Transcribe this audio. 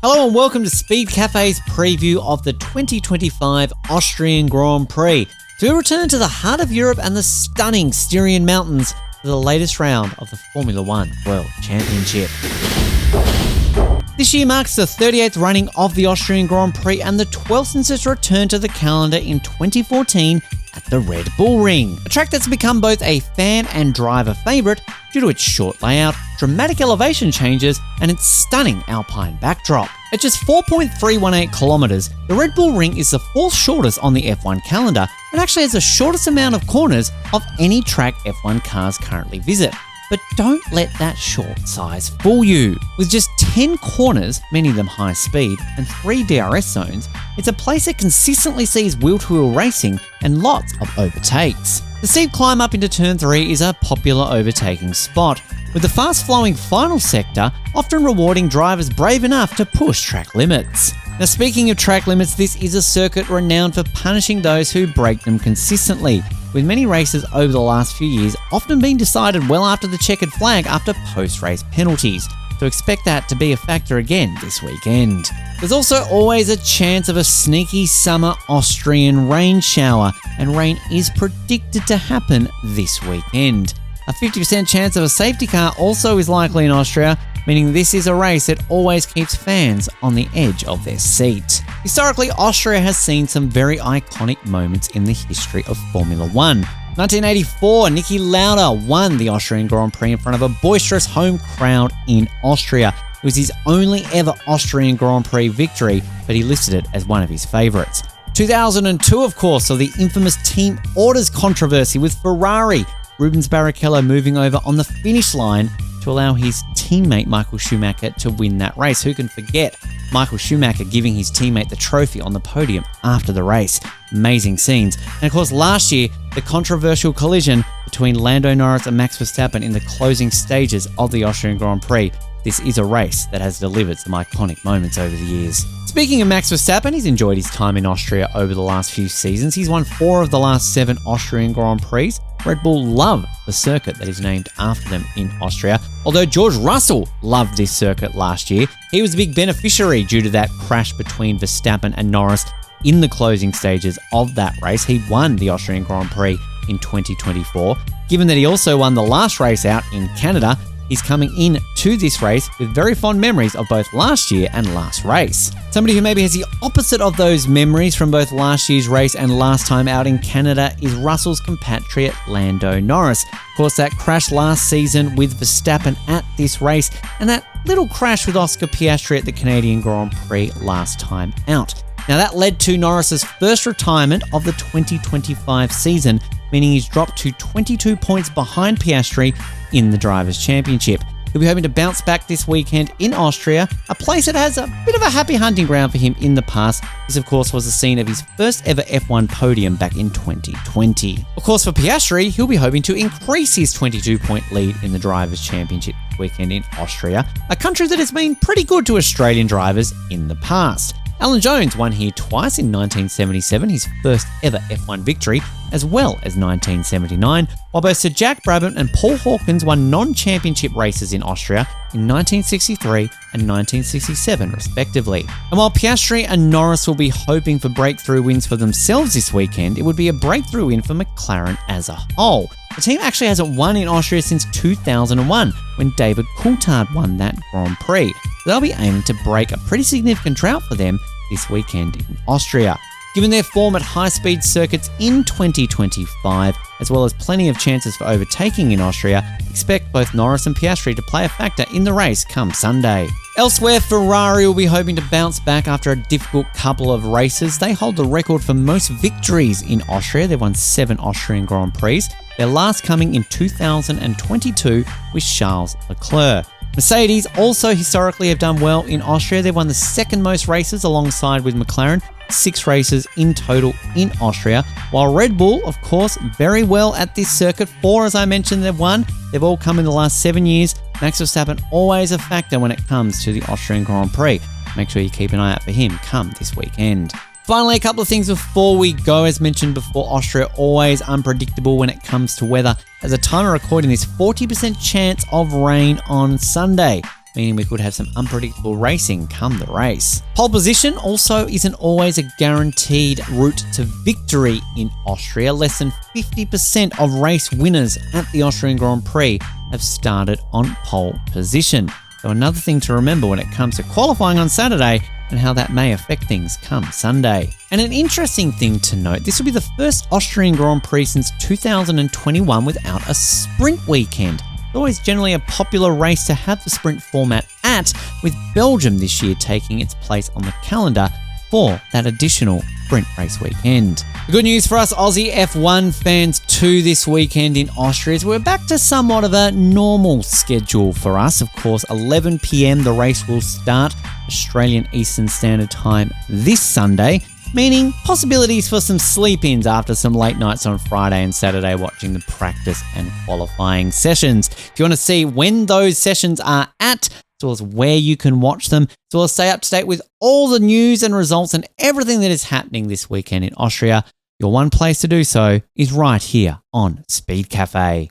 Hello and welcome to Speed Cafe's preview of the 2025 Austrian Grand Prix. So we return to the heart of Europe and the stunning Styrian Mountains for the latest round of the Formula One World Championship. This year marks the 38th running of the Austrian Grand Prix and the 12th since its return to the calendar in 2014 at the Red Bull Ring. A track that's become both a fan and driver favourite due to its short layout, dramatic elevation changes, and its stunning alpine backdrop. At just 4.318 kilometres, the Red Bull Ring is the fourth shortest on the F1 calendar and actually has the shortest amount of corners of any track F1 cars currently visit. But don't let that short size fool you. With just 10 corners, many of them high speed, and 3 DRS zones, it's a place that consistently sees wheel-to-wheel racing and lots of overtakes. The steep climb up into Turn 3 is a popular overtaking spot, with the fast-flowing final sector often rewarding drivers brave enough to push track limits. Now, speaking of track limits, this is a circuit renowned for punishing those who break them consistently, with many races over the last few years often being decided well after the checkered flag after post-race penalties. So expect that to be a factor again this weekend. There's also always a chance of a sneaky summer Austrian rain shower, and rain is predicted to happen this weekend. A 50% chance of a safety car also is likely in Austria, meaning this is a race that always keeps fans on the edge of their seat. Historically, Austria has seen some very iconic moments in the history of Formula One. 1984, Niki Lauda won the Austrian Grand Prix in front of a boisterous home crowd in Austria. It was his only ever Austrian Grand Prix victory, but he listed it as one of his favourites. 2002, of course, saw the infamous team orders controversy with Ferrari. Rubens Barrichello moving over on the finish line to allow his teammate Michael Schumacher to win that race. Who can forget Michael Schumacher giving his teammate the trophy on the podium after the race? Amazing scenes. And of course, last year, the controversial collision between Lando Norris and Max Verstappen in the closing stages of the Austrian Grand Prix. This is a race that has delivered some iconic moments over the years. Speaking of Max Verstappen, he's enjoyed his time in Austria over the last few seasons. He's won 4 of the last 7 Austrian Grand Prix. Red Bull love the circuit that is named after them in Austria. Although George Russell loved this circuit last year, he was a big beneficiary due to that crash between Verstappen and Norris in the closing stages of that race. He won the Austrian Grand Prix in 2024. Given that he also won the last race out in Canada, he's coming in to this race with very fond memories of both last year and last race. Somebody who maybe has the opposite of those memories from both last year's race and last time out in Canada is Russell's compatriot Lando Norris. Of course, that crash last season with Verstappen at this race, and that little crash with Oscar Piastri at the Canadian Grand Prix last time out. Now, that led to Norris's first retirement of the 2025 season, meaning he's dropped to 22 points behind Piastri in the Drivers' Championship. He'll be hoping to bounce back this weekend in Austria, a place that has a bit of a happy hunting ground for him in the past. This, of course, was the scene of his first ever F1 podium back in 2020. Of course, for Piastri, he'll be hoping to increase his 22-point lead in the Drivers' Championship weekend in Austria, a country that has been pretty good to Australian drivers in the past. Alan Jones won here twice in 1977, his first ever F1 victory, as well as 1979, while both Sir Jack Brabham and Paul Hawkins won non-championship races in Austria in 1963 and 1967, respectively. And while Piastri and Norris will be hoping for breakthrough wins for themselves this weekend, it would be a breakthrough win for McLaren as a whole. The team actually hasn't won in Austria since 2001, when David Coulthard won that Grand Prix. They'll be aiming to break a pretty significant drought for them this weekend in Austria. Given their form at high-speed circuits in 2025, as well as plenty of chances for overtaking in Austria, expect both Norris and Piastri to play a factor in the race come Sunday. Elsewhere, Ferrari will be hoping to bounce back after a difficult couple of races. They hold the record for most victories in Austria. They've won 7 Austrian Grand Prix, their last coming in 2022 with Charles Leclerc. Mercedes also historically have done well in Austria. They've won the second most races alongside with McLaren, 6 races in total in Austria, while Red Bull, of course, very well at this circuit. 4, as I mentioned, they've won. They've all come in the last 7 years. Max Verstappen always a factor when it comes to the Austrian Grand Prix. Make sure you keep an eye out for him come this weekend. Finally, a couple of things before we go. As mentioned before, Austria always unpredictable when it comes to weather. At the time of recording this, 40% chance of rain on Sunday. meaning we could have some unpredictable racing come the race. Pole position also isn't always a guaranteed route to victory in Austria. Less than 50% of race winners at the Austrian Grand Prix have started on pole position. So another thing to remember when it comes to qualifying on Saturday and how that may affect things come Sunday. And an interesting thing to note, this will be the first Austrian Grand Prix since 2021 without a sprint weekend. It's always generally a popular race to have the sprint format at, with Belgium this year taking its place on the calendar for that additional sprint race weekend. The good news for us Aussie F1 fans too this weekend in Austria is we're back to somewhat of a normal schedule for us. Of course, 11 p.m. the race will start, Australian Eastern Standard Time this Sunday, meaning possibilities for some sleep-ins after some late nights on Friday and Saturday watching the practice and qualifying sessions. If you want to see when those sessions are at, as well as where you can watch them, as well as stay up to date with all the news and results and everything that is happening this weekend in Austria, your one place to do so is right here on Speed Cafe.